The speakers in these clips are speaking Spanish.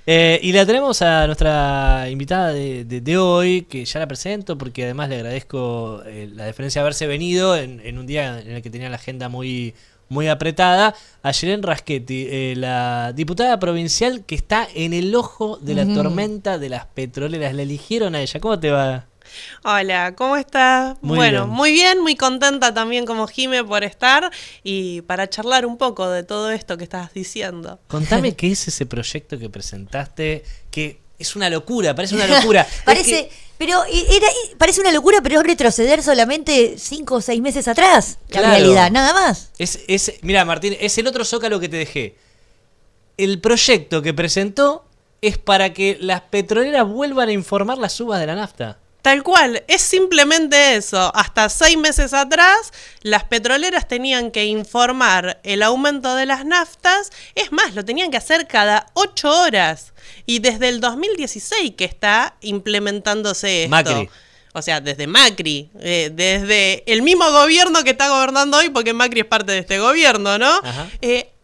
Y la tenemos a nuestra invitada de hoy, que ya la presento porque además le agradezco la deferencia de haberse venido en un día en el que tenía la agenda muy apretada, a Yelén Raschetti, la diputada provincial que está en el ojo de la tormenta de las petroleras. La eligieron a ella. ¿Cómo te va? Hola, ¿cómo estás? Bien. Muy bien, muy contenta también como Jime por estar y para charlar un poco de todo esto que estás diciendo. Contame qué es ese proyecto que presentaste, que es una locura, parece una locura. Parece, parece una locura, pero es retroceder solamente 5 o 6 meses atrás, Claro. la realidad, nada más. Mira, Martín, es el otro zócalo que te dejé. El proyecto que presentó es para que las petroleras vuelvan a informar las subas de la nafta. Tal cual, es simplemente eso. Hasta 6 meses atrás, las petroleras tenían que informar el aumento de las naftas. Es más, lo tenían que hacer cada 8 horas. Y desde el 2016 que está implementándose esto. Macri. O sea, desde Macri, desde el mismo gobierno que está gobernando hoy, porque Macri es parte de este gobierno, ¿no?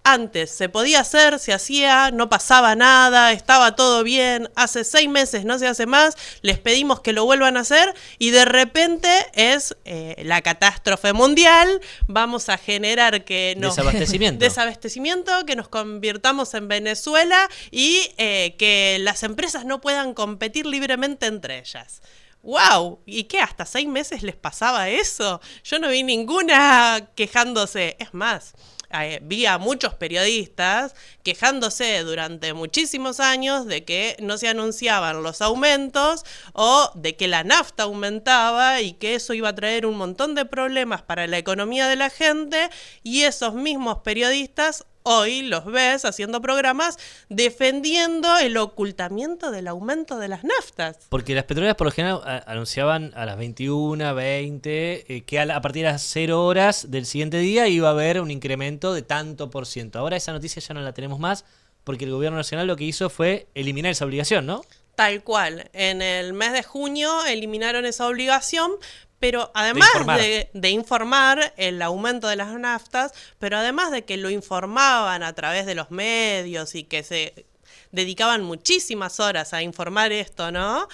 Antes se podía hacer, se hacía, no pasaba nada, estaba todo bien. Hace 6 meses no se hace más, les pedimos que lo vuelvan a hacer y de repente es la catástrofe mundial. Vamos a generar que nos desabastecimiento, que nos convirtamos en Venezuela y que las empresas no puedan competir libremente entre ellas. ¡Wow! ¿Y qué? ¿Hasta 6 meses les pasaba eso? Yo no vi ninguna quejándose. Es más, vi a muchos periodistas quejándose durante muchísimos años de que no se anunciaban los aumentos o de que la nafta aumentaba y que eso iba a traer un montón de problemas para la economía de la gente, y esos mismos periodistas hoy los ves haciendo programas defendiendo el ocultamiento del aumento de las naftas. Porque las petroleras por lo general anunciaban a las 21, 20, que a partir de las 0 horas del siguiente día iba a haber un incremento de tanto por ciento. Ahora esa noticia ya no la tenemos más porque el gobierno nacional lo que hizo fue eliminar esa obligación, ¿no? Tal cual. En el mes de junio eliminaron esa obligación, pero además de informar el aumento de las naftas, pero además de que lo informaban a través de los medios y que se dedicaban muchísimas horas a informar esto, ¿no?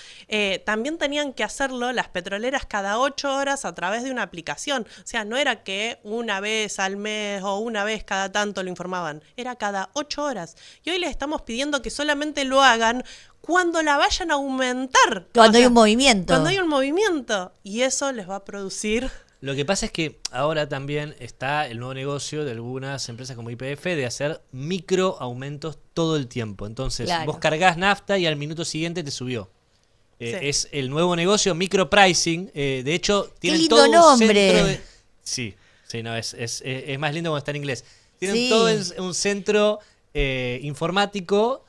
También tenían que hacerlo las petroleras cada 8 horas a través de una aplicación. O sea, no era que una vez al mes o una vez cada tanto lo informaban, era cada 8 horas. Y hoy les estamos pidiendo que solamente lo hagan cuando la vayan a aumentar. Cuando hay un movimiento. Cuando hay un movimiento. Y eso les va a producir... Lo que pasa es que ahora también está el nuevo negocio de algunas empresas como YPF de hacer micro aumentos todo el tiempo. Entonces, vos cargás nafta y al minuto siguiente te subió. Es el nuevo negocio, micro pricing. De hecho, tienen todo un centro de... Sí, no, es más lindo cuando está en inglés. Tienen todo un centro informático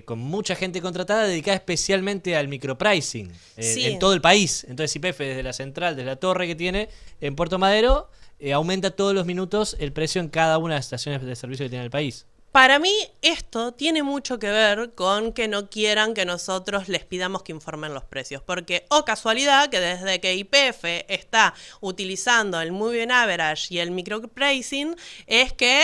con mucha gente contratada dedicada especialmente al micropricing en todo el país. Entonces YPF desde la central, desde la torre que tiene en Puerto Madero, aumenta todos los minutos el precio en cada una de las estaciones de servicio que tiene el país. Para mí esto tiene mucho que ver con que no quieran que nosotros les pidamos que informen los precios, porque casualidad que desde que YPF está utilizando el Moving Average y el micropricing es que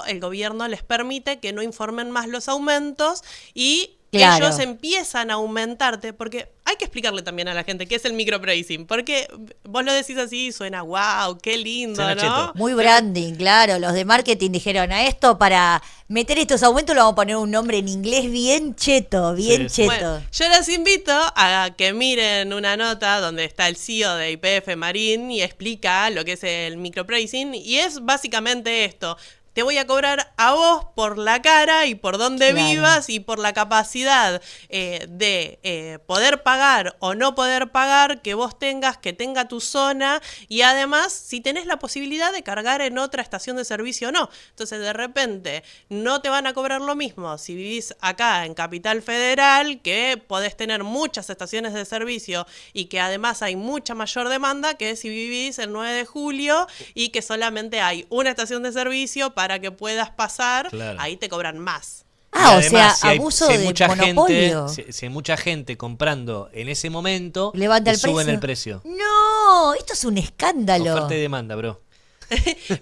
el gobierno les permite que no informen más los aumentos y ellos empiezan a aumentarte, porque hay que explicarle también a la gente qué es el micropricing, porque vos lo decís así y suena wow, qué lindo, ¿no? Cheto. Muy branding, claro. Los de marketing dijeron, a esto para meter estos aumentos le vamos a poner un nombre en inglés bien cheto, bien cheto. Bueno, yo les invito a que miren una nota donde está el CEO de YPF Marín y explica lo que es el micropricing, y es básicamente esto. Te voy a cobrar a vos por la cara y por donde vivas y por la capacidad de poder pagar o no poder pagar que vos tengas, que tenga tu zona, y además si tenés la posibilidad de cargar en otra estación de servicio o no. Entonces de repente no te van a cobrar lo mismo si vivís acá en Capital Federal, que podés tener muchas estaciones de servicio y que además hay mucha mayor demanda, que si vivís el 9 de julio y que solamente hay una estación de servicio para que puedas pasar, ahí te cobran más. Además, abuso de monopolio. Si hay mucha gente comprando en ese momento, levanta el suben precio. el precio. No, esto es un escándalo. Oferta y demanda, bro.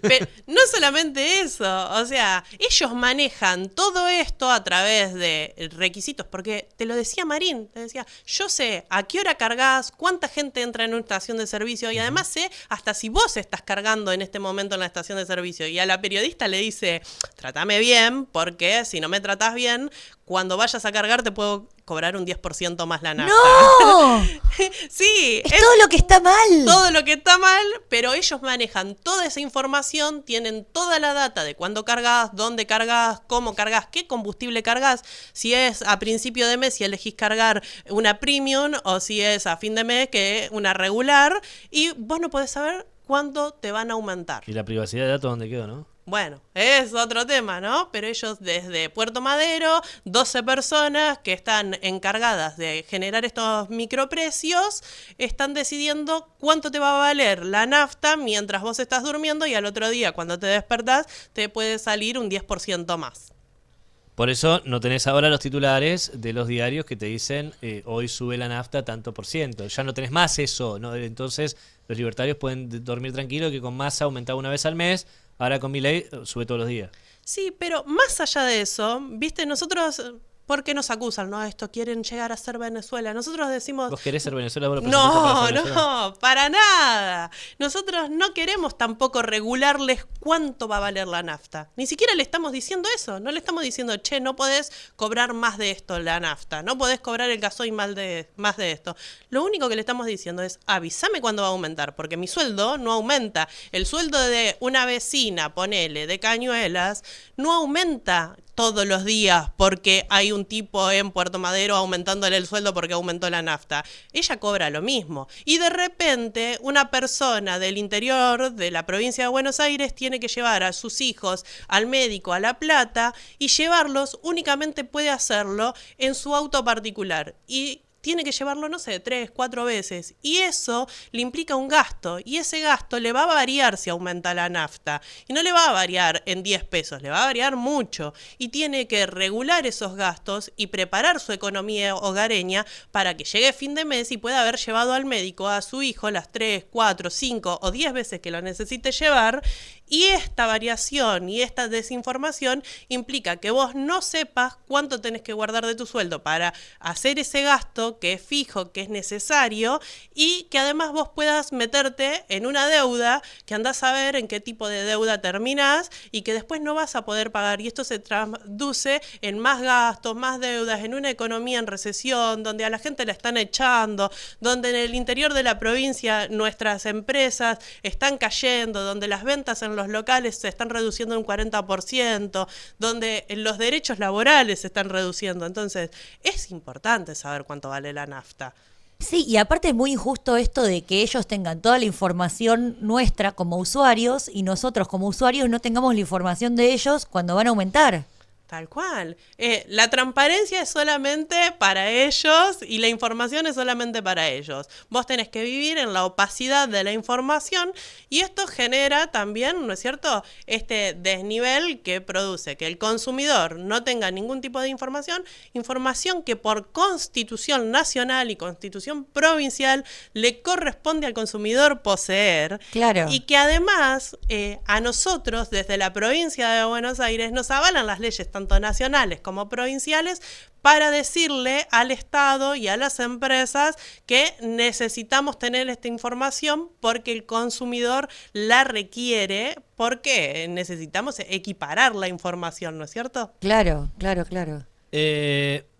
Pero no solamente eso, o sea, ellos manejan todo esto a través de requisitos, porque te lo decía Marín, te decía, yo sé a qué hora cargas, cuánta gente entra en una estación de servicio y además sé hasta si vos estás cargando en este momento en la estación de servicio. Y a la periodista le dice, trátame bien, porque si no me tratás bien, cuando vayas a cargar te puedo cobrar un 10% más la nafta. ¡No! Sí. Es todo lo que está mal. Todo lo que está mal, pero ellos manejan toda esa información, tienen toda la data de cuándo cargas, dónde cargas, cómo cargas, qué combustible cargas, si es a principio de mes, si elegís cargar una premium o si es a fin de mes, que una regular, y vos no podés saber cuándo te van a aumentar. ¿Y la privacidad de datos dónde quedó, no? Bueno, es otro tema, ¿no? Pero ellos desde Puerto Madero, 12 personas que están encargadas de generar estos microprecios, están decidiendo cuánto te va a valer la nafta mientras vos estás durmiendo y al otro día, cuando te despertás, te puede salir un 10% más. Por eso no tenés ahora los titulares de los diarios que te dicen hoy sube la nafta tanto por ciento. Ya no tenés más eso, ¿no? Entonces los libertarios pueden dormir tranquilos que con Massa aumentaba una vez al mes, ahora con Milei sube todos los días. Sí, pero más allá de eso, viste, nosotros, ¿por qué nos acusan? No, esto quieren llegar a ser Venezuela. Nosotros decimos... ¿Vos querés ser Venezuela? ¿Vos lo No, para nada. Nosotros no queremos tampoco regularles cuánto va a valer la nafta. Ni siquiera le estamos diciendo eso. No le estamos diciendo, che, no podés cobrar más de esto la nafta. No podés cobrar el gasoil más de esto. Lo único que le estamos diciendo es, avísame cuándo va a aumentar, porque mi sueldo no aumenta. El sueldo de una vecina, ponele, de Cañuelas, no aumenta todos los días porque hay un tipo en Puerto Madero aumentándole el sueldo porque aumentó la nafta. Ella cobra lo mismo. Y de repente una persona del interior de la provincia de Buenos Aires tiene que llevar a sus hijos al médico a La Plata y llevarlos, únicamente puede hacerlo en su auto particular. Y tiene que llevarlo, no sé, 3, 4 veces. Y eso le implica un gasto. Y ese gasto le va a variar si aumenta la nafta. Y no le va a variar en 10 pesos, le va a variar mucho. Y tiene que regular esos gastos y preparar su economía hogareña para que llegue fin de mes y pueda haber llevado al médico a su hijo las 3, 4, 5 o 10 veces que lo necesite llevar. Y esta variación y esta desinformación implica que vos no sepas cuánto tenés que guardar de tu sueldo para hacer ese gasto que es fijo, que es necesario, y que además vos puedas meterte en una deuda que andás a ver en qué tipo de deuda terminás y que después no vas a poder pagar. Y esto se traduce en más gastos, más deudas, en una economía en recesión, donde a la gente la están echando, donde en el interior de la provincia nuestras empresas están cayendo, donde las ventas en los locales se están reduciendo en un 40%, donde los derechos laborales se están reduciendo. Entonces, es importante saber cuánto vale la nafta. Sí, y aparte es muy injusto esto de que ellos tengan toda la información nuestra como usuarios y nosotros como usuarios no tengamos la información de ellos cuando van a aumentar. Tal cual. La transparencia es solamente para ellos y la información es solamente para ellos. Vos tenés que vivir en la opacidad de la información y esto genera también, ¿no es cierto?, este desnivel que produce que el consumidor no tenga ningún tipo de información que por Constitución nacional y Constitución provincial le corresponde al consumidor poseer. Claro. Y que además a nosotros desde la provincia de Buenos Aires nos avalan las leyes tanto nacionales como provinciales, para decirle al Estado y a las empresas que necesitamos tener esta información porque el consumidor la requiere, porque necesitamos equiparar la información, ¿no es cierto? Claro, claro, claro.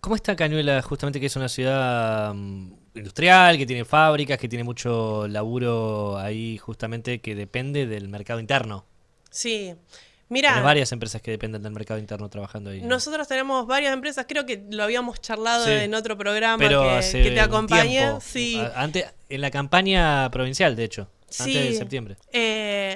¿Cómo está Cañuelas, justamente que es una ciudad industrial, que tiene fábricas, que tiene mucho laburo ahí justamente que depende del mercado interno? Sí. Mirá, hay varias empresas que dependen del mercado interno trabajando ahí. Nosotros tenemos varias empresas, creo que lo habíamos charlado sí, en otro programa que te acompaña. Sí. Antes, en la campaña provincial, de hecho. Antes de septiembre.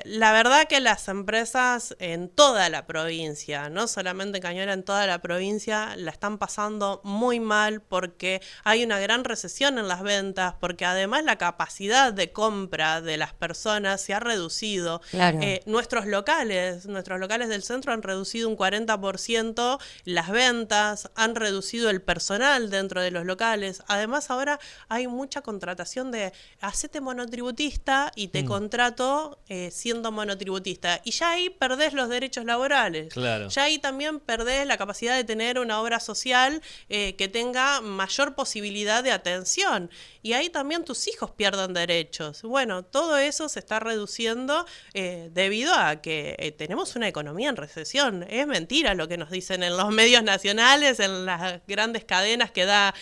La verdad que las empresas en toda la provincia, no solamente en Cañuelas, en toda la provincia, la están pasando muy mal porque hay una gran recesión en las ventas, porque además la capacidad de compra de las personas se ha reducido. Claro. Nuestros locales del centro han reducido un 40% las ventas, han reducido el personal dentro de los locales. Además ahora hay mucha contratación de hacete monotributista y te contrato siendo monotributista. Y ya ahí perdés los derechos laborales. Claro. Ya ahí también perdés la capacidad de tener una obra social que tenga mayor posibilidad de atención. Y ahí también tus hijos pierden derechos. Bueno, todo eso se está reduciendo debido a que tenemos una economía en recesión. Es mentira lo que nos dicen en los medios nacionales, en las grandes cadenas que da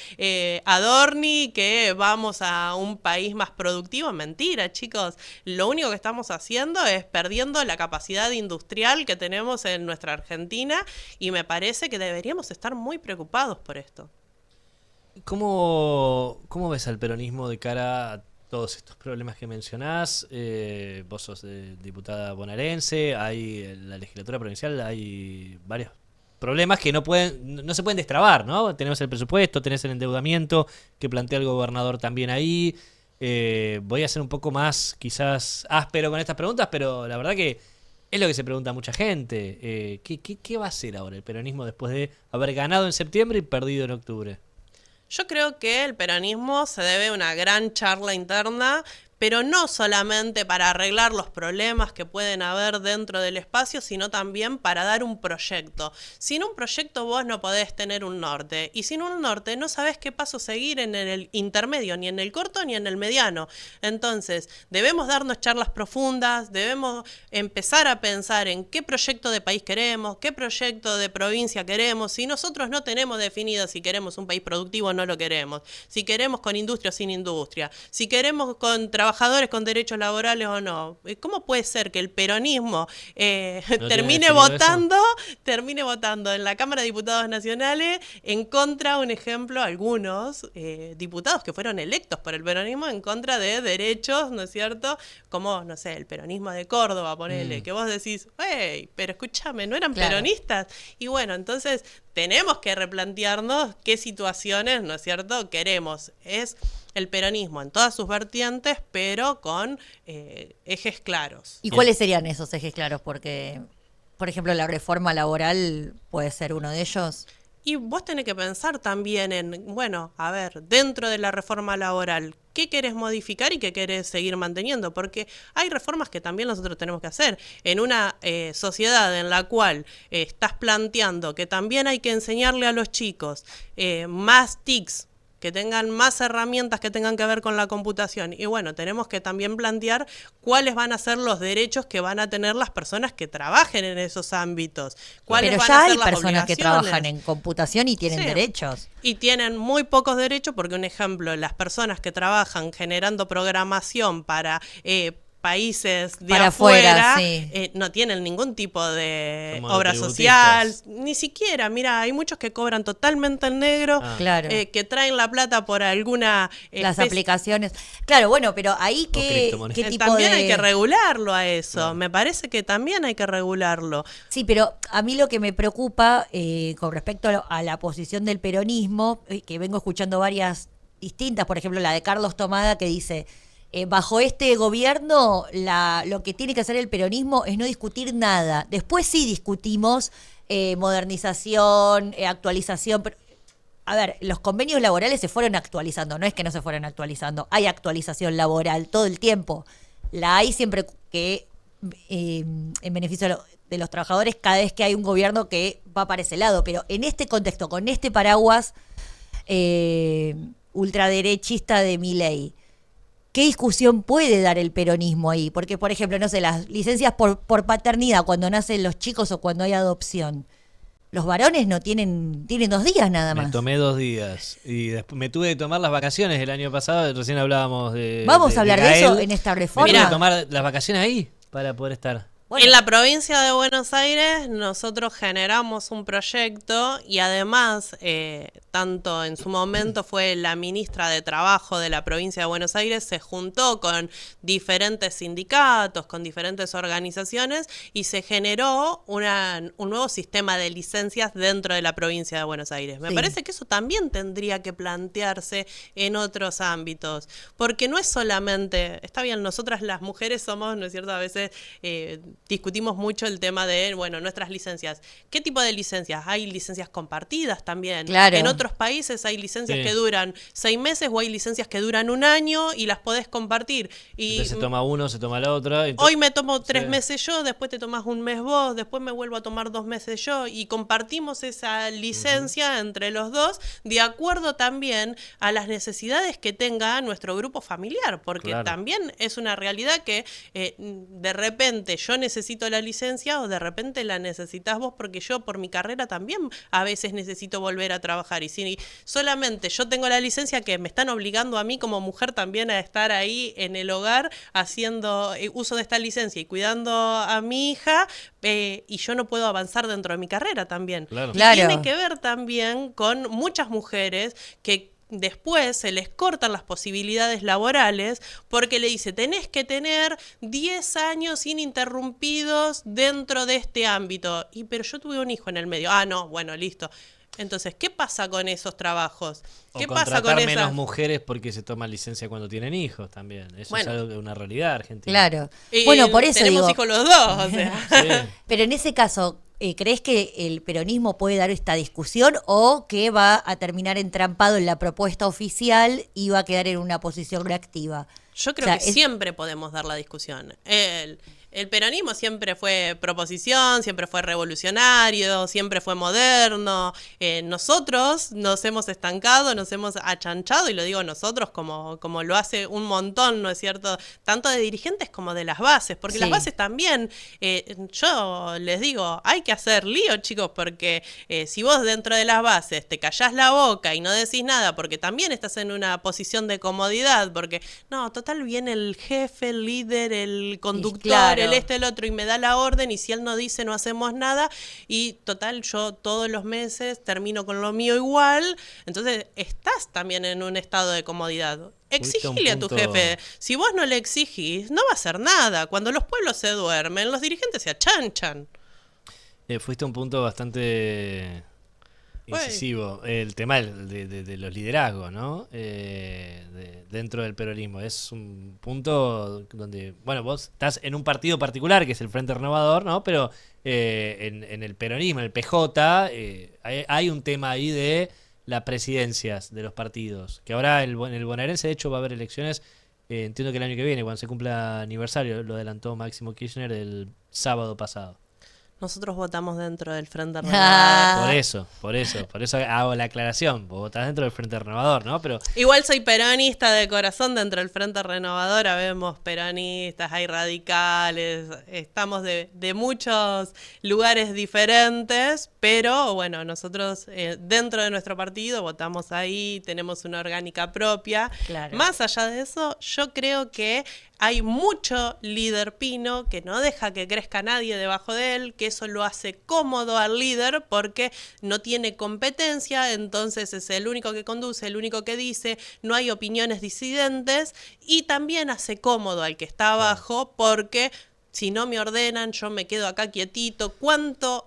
Adorni, que vamos a un país más productivo. Mentira, chicos. Lo único que estamos haciendo es perdiendo la capacidad industrial que tenemos en nuestra Argentina y me parece que deberíamos estar muy preocupados por esto. ¿Cómo ves al peronismo de cara a todos estos problemas que mencionás? Vos sos diputada bonaerense, hay en la legislatura provincial hay varios problemas que no se pueden destrabar, ¿no? Tenemos el presupuesto, tenés el endeudamiento que plantea el gobernador también ahí. Voy a ser un poco más quizás áspero con estas preguntas, pero la verdad que es lo que se pregunta mucha gente. ¿Qué va a hacer ahora el peronismo después de haber ganado en septiembre y perdido en octubre? Yo creo que el peronismo se debe a una gran charla interna, pero no solamente para arreglar los problemas que pueden haber dentro del espacio, sino también para dar un proyecto. Sin un proyecto vos no podés tener un norte, y sin un norte no sabés qué paso seguir en el intermedio, ni en el corto ni en el mediano. Entonces, debemos darnos charlas profundas, debemos empezar a pensar en qué proyecto de país queremos, qué proyecto de provincia queremos. Si nosotros no tenemos definido si queremos un país productivo o no lo queremos, si queremos con industria o sin industria, si queremos con trabajadores con derechos laborales o no. ¿Cómo puede ser que el peronismo termine votando en la Cámara de Diputados Nacionales en contra, un ejemplo, algunos diputados que fueron electos por el peronismo en contra de derechos, ¿no es cierto? Como, no sé, el peronismo de Córdoba, ponele, que vos decís, hey, pero escúchame, ¿no eran peronistas? Y bueno, entonces tenemos que replantearnos qué situaciones, ¿no es cierto?, queremos. Es el peronismo en todas sus vertientes, pero con ejes claros. ¿Y cuáles serían esos ejes claros? Porque, por ejemplo, la reforma laboral puede ser uno de ellos. Y vos tenés que pensar también en, bueno, a ver, dentro de la reforma laboral, ¿qué querés modificar y qué querés seguir manteniendo? Porque hay reformas que también nosotros tenemos que hacer. En una sociedad en la cual estás planteando que también hay que enseñarle a los chicos más TICs, que tengan más herramientas que tengan que ver con la computación. Y bueno, tenemos que también plantear cuáles van a ser los derechos que van a tener las personas que trabajen en esos ámbitos. Pero ya hay personas que trabajan en computación y tienen derechos. Y tienen muy pocos derechos porque, un ejemplo, las personas que trabajan generando programación para países de afuera no tienen ningún tipo de obra social, ni siquiera, mira, hay muchos que cobran totalmente en negro, que traen la plata por alguna las aplicaciones, claro, bueno, pero ahí qué tipo también hay que regularlo a eso, me parece que también hay que regularlo. Sí, pero a mí lo que me preocupa con respecto a la posición del peronismo, que vengo escuchando varias distintas, por ejemplo la de Carlos Tomada, que dice: bajo este gobierno lo que tiene que hacer el peronismo es no discutir nada. Después sí discutimos modernización, actualización. Pero, a ver, los convenios laborales se fueron actualizando, no es que no se fueron actualizando. Hay actualización laboral todo el tiempo. La hay siempre que en beneficio de los trabajadores cada vez que hay un gobierno que va para ese lado. Pero en este contexto, con este paraguas ultraderechista de Milei, ¿qué discusión puede dar el peronismo ahí? Porque, por ejemplo, no sé, las licencias por paternidad cuando nacen los chicos o cuando hay adopción, los varones no tienen 2 días nada más. Me tomé 2 días y después me tuve que tomar las vacaciones el año pasado, recién hablábamos de... Vamos a hablar de eso en esta reforma. Me tuve que tomar las vacaciones ahí para poder estar. Bueno. En la provincia de Buenos Aires nosotros generamos un proyecto y además, tanto en su momento fue la ministra de Trabajo de la provincia de Buenos Aires, se juntó con diferentes sindicatos, con diferentes organizaciones y se generó un nuevo sistema de licencias dentro de la provincia de Buenos Aires. Me parece que eso también tendría que plantearse en otros ámbitos, porque no es solamente, está bien, nosotras las mujeres somos, ¿no es cierto?, a veces... discutimos mucho el tema de, bueno, nuestras licencias. ¿Qué tipo de licencias? Hay licencias compartidas también. Claro. Que no otros países hay licencias que duran 6 meses o hay licencias que duran 1 año y las podés compartir. Y entonces se toma uno, se toma la otra. Hoy me tomo 3 meses yo, después te tomás 1 mes vos, después me vuelvo a tomar 2 meses yo y compartimos esa licencia entre los dos de acuerdo también a las necesidades que tenga nuestro grupo familiar, porque también es una realidad que de repente yo necesito la licencia o de repente la necesitas vos, porque yo por mi carrera también a veces necesito volver a trabajar y si solamente yo tengo la licencia que me están obligando a mí como mujer también a estar ahí en el hogar haciendo uso de esta licencia y cuidando a mi hija y yo no puedo avanzar dentro de mi carrera también. Claro. Tiene que ver también con muchas mujeres que después se les cortan las posibilidades laborales porque le dice, tenés que tener 10 años ininterrumpidos dentro de este ámbito. Pero yo tuve un hijo en el medio. No, bueno, listo. Entonces, ¿qué pasa con esos trabajos? ¿Qué pasa con menos mujeres porque se toman licencia cuando tienen hijos también? Eso es algo de una realidad argentina. Claro. Bueno, por eso tenemos hijos los dos. O sea. Sí. Pero en ese caso, ¿crees que el peronismo puede dar esta discusión o que va a terminar entrampado en la propuesta oficial y va a quedar en una posición reactiva? Yo creo que siempre podemos dar la discusión. El peronismo siempre fue proposición, siempre fue revolucionario, siempre fue moderno. Nosotros nos hemos estancado, nos hemos achanchado, y lo digo nosotros como lo hace un montón, ¿no es cierto? Tanto de dirigentes como de las bases, porque las bases también, yo les digo, hay que hacer lío, chicos, porque si vos dentro de las bases te callás la boca y no decís nada, porque también estás en una posición de comodidad, porque no, total viene el jefe, el líder, el conductor, el otro, y me da la orden, y si él no dice no hacemos nada, y total yo todos los meses termino con lo mío igual. Entonces estás también en un estado de comodidad. Exigile a tu jefe. Si vos no le exigís, no va a hacer nada. Cuando los pueblos se duermen, los dirigentes se achanchan. Fuiste a un punto bastante incisivo. El tema de los liderazgos, ¿no? Dentro del peronismo. Es un punto donde, bueno, vos estás en un partido particular, que es el Frente Renovador, ¿no? Pero en el peronismo, en el PJ, hay un tema ahí de las presidencias de los partidos. Que ahora en el bonaerense, de hecho, va a haber elecciones, entiendo que el año que viene, cuando se cumpla aniversario, lo adelantó Máximo Kirchner el sábado pasado. Nosotros votamos dentro del Frente Renovador. Por eso hago la aclaración. Vos votás dentro del Frente Renovador, ¿no? Pero igual soy peronista de corazón dentro del Frente Renovador. Habemos peronistas, hay radicales, estamos de muchos lugares diferentes, pero bueno, nosotros dentro de nuestro partido votamos ahí, tenemos una orgánica propia. Claro. Más allá de eso, yo creo que hay mucho líder pino que no deja que crezca nadie debajo de él, que eso lo hace cómodo al líder porque no tiene competencia, entonces es el único que conduce, el único que dice, no hay opiniones disidentes, y también hace cómodo al que está abajo porque si no me ordenan yo me quedo acá quietito. ¿Cuánta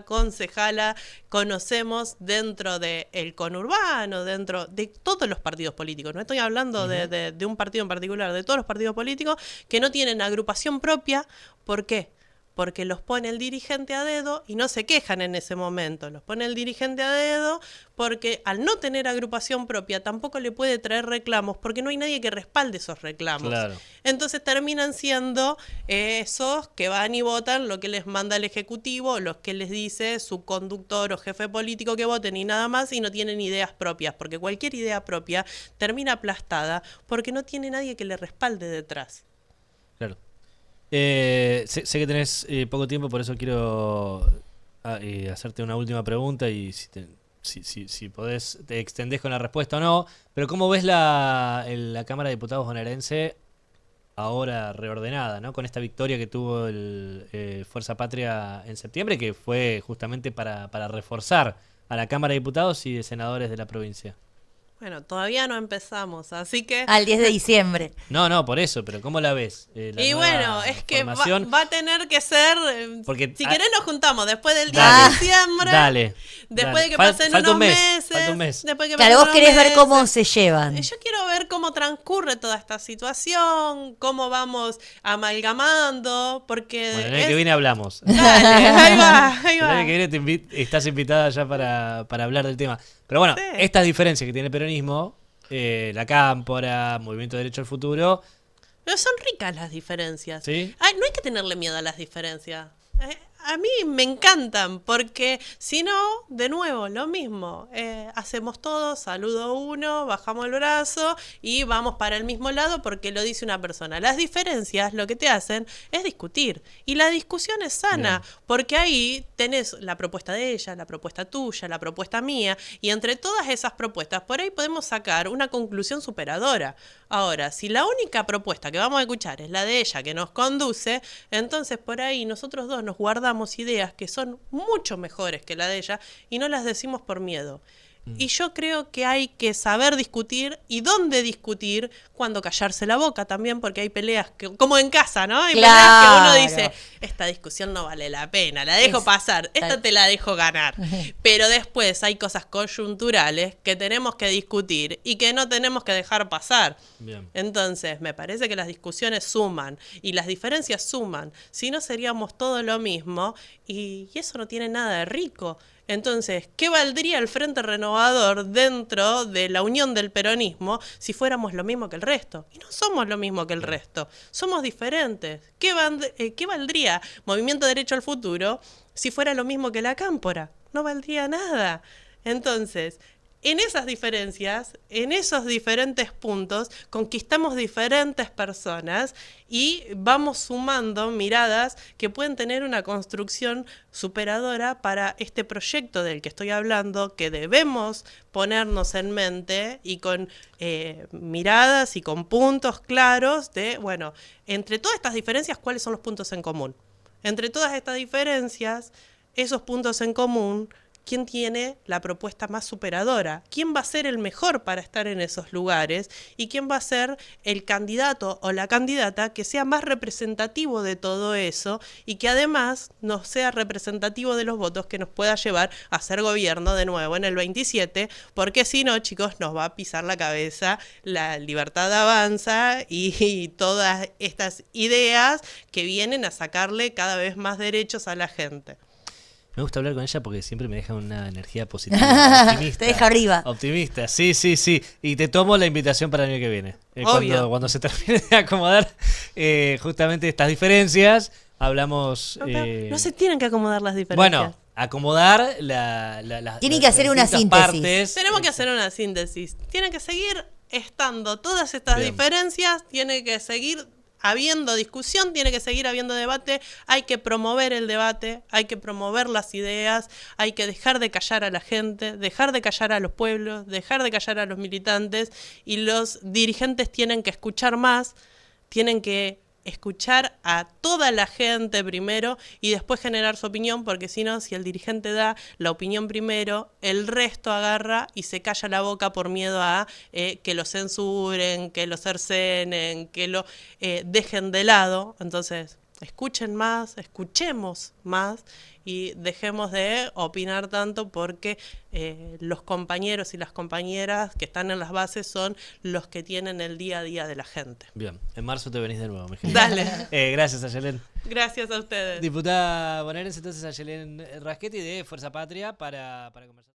concejala conocemos dentro del conurbano, dentro de todos los partidos políticos? No estoy hablando de un partido en particular, de todos los partidos políticos que no tienen agrupación propia. ¿Por qué? Porque los pone el dirigente a dedo y no se quejan en ese momento. Los pone el dirigente a dedo porque al no tener agrupación propia tampoco le puede traer reclamos porque no hay nadie que respalde esos reclamos. Claro. Entonces terminan siendo esos que van y votan lo que les manda el Ejecutivo, los que les dice su conductor o jefe político que voten y nada más, y no tienen ideas propias, porque cualquier idea propia termina aplastada porque no tiene nadie que le respalde detrás. Claro. Sé que tenés poco tiempo, por eso quiero hacerte una última pregunta y si podés te extendés con la respuesta o no, pero ¿cómo ves la Cámara de Diputados bonaerense ahora reordenada, ¿no? Con esta victoria que tuvo el Fuerza Patria en septiembre, que fue justamente para reforzar a la Cámara de Diputados y de senadores de la provincia? Bueno, todavía no empezamos, así que... Al 10 de diciembre. No, por eso, pero ¿cómo la ves? Y bueno, es que va a tener que ser... Porque, si querés nos juntamos después del 10 de diciembre. Dale. Después de que pasen unos meses. Falta un mes. Después que claro, vos querés ver cómo se llevan. Yo quiero ver cómo transcurre toda esta situación, cómo vamos amalgamando, porque... Bueno, el año que viene hablamos. Dale, ahí va. El año que viene estás invitada ya para hablar del tema. Pero bueno, estas diferencias que tiene el peronismo, la Cámpora, Movimiento de Derecho al Futuro... Pero son ricas las diferencias. ¿Sí? Ay, no hay que tenerle miedo a las diferencias. A mí me encantan, porque si no, de nuevo, lo mismo. Hacemos todo, saludo uno, bajamos el brazo y vamos para el mismo lado porque lo dice una persona. Las diferencias lo que te hacen es discutir. Y la discusión es sana, porque ahí tenés la propuesta de ella, la propuesta tuya, la propuesta mía, y entre todas esas propuestas, por ahí podemos sacar una conclusión superadora. Ahora, si la única propuesta que vamos a escuchar es la de ella que nos conduce, entonces por ahí nosotros dos nos guardamos ideas que son mucho mejores que la de ella y no las decimos por miedo. Y yo creo que hay que saber discutir y dónde discutir, cuando callarse la boca también, porque hay peleas que, como en casa, ¿no? Hay peleas que uno dice, esta discusión no vale la pena, la dejo pasar, esta te la dejo ganar. Pero después hay cosas coyunturales que tenemos que discutir y que no tenemos que dejar pasar. Bien. Entonces, me parece que las discusiones suman y las diferencias suman. Si no, seríamos todo lo mismo y eso no tiene nada de rico. Entonces, ¿qué valdría el Frente Renovador dentro de la unión del peronismo si fuéramos lo mismo que el resto? Y no somos lo mismo que el resto, somos diferentes. ¿Qué valdría Movimiento Derecho al Futuro si fuera lo mismo que la Cámpora? No valdría nada. Entonces, en esas diferencias, en esos diferentes puntos, conquistamos diferentes personas y vamos sumando miradas que pueden tener una construcción superadora para este proyecto del que estoy hablando, que debemos ponernos en mente y con miradas y con puntos claros de, bueno, entre todas estas diferencias, ¿cuáles son los puntos en común? Entre todas estas diferencias, esos puntos en común, ¿quién tiene la propuesta más superadora? ¿Quién va a ser el mejor para estar en esos lugares? ¿Y quién va a ser el candidato o la candidata que sea más representativo de todo eso y que además nos sea representativo de los votos que nos pueda llevar a ser gobierno de nuevo en el 27? Porque si no, chicos, nos va a pisar la cabeza la Libertad Avanza y todas estas ideas que vienen a sacarle cada vez más derechos a la gente. Me gusta hablar con ella porque siempre me deja una energía positiva, optimista. Te deja arriba. Optimista, sí. Y te tomo la invitación para el año que viene. Cuando se termine de acomodar justamente estas diferencias, hablamos... no se tienen que acomodar las diferencias. Bueno, acomodar las Tienen que hacer una síntesis. Partes. Tenemos que hacer una síntesis. Tienen que seguir estando todas estas diferencias, tiene que seguir habiendo discusión, tiene que seguir habiendo debate, hay que promover el debate, hay que promover las ideas, hay que dejar de callar a la gente, dejar de callar a los pueblos, dejar de callar a los militantes, y los dirigentes tienen que escuchar más, tienen que escuchar a toda la gente primero y después generar su opinión, porque si no, si el dirigente da la opinión primero, el resto agarra y se calla la boca por miedo a que lo censuren, que lo cercenen, que lo dejen de lado. Entonces, escuchen más, escuchemos más y dejemos de opinar tanto, porque los compañeros y las compañeras que están en las bases son los que tienen el día a día de la gente. Bien, en marzo te venís de nuevo, mi gente. Dale. Gracias, Ayelén. Gracias a ustedes. Diputada bonaerense, entonces, Ayelén Rasquetti de Fuerza Patria para conversar.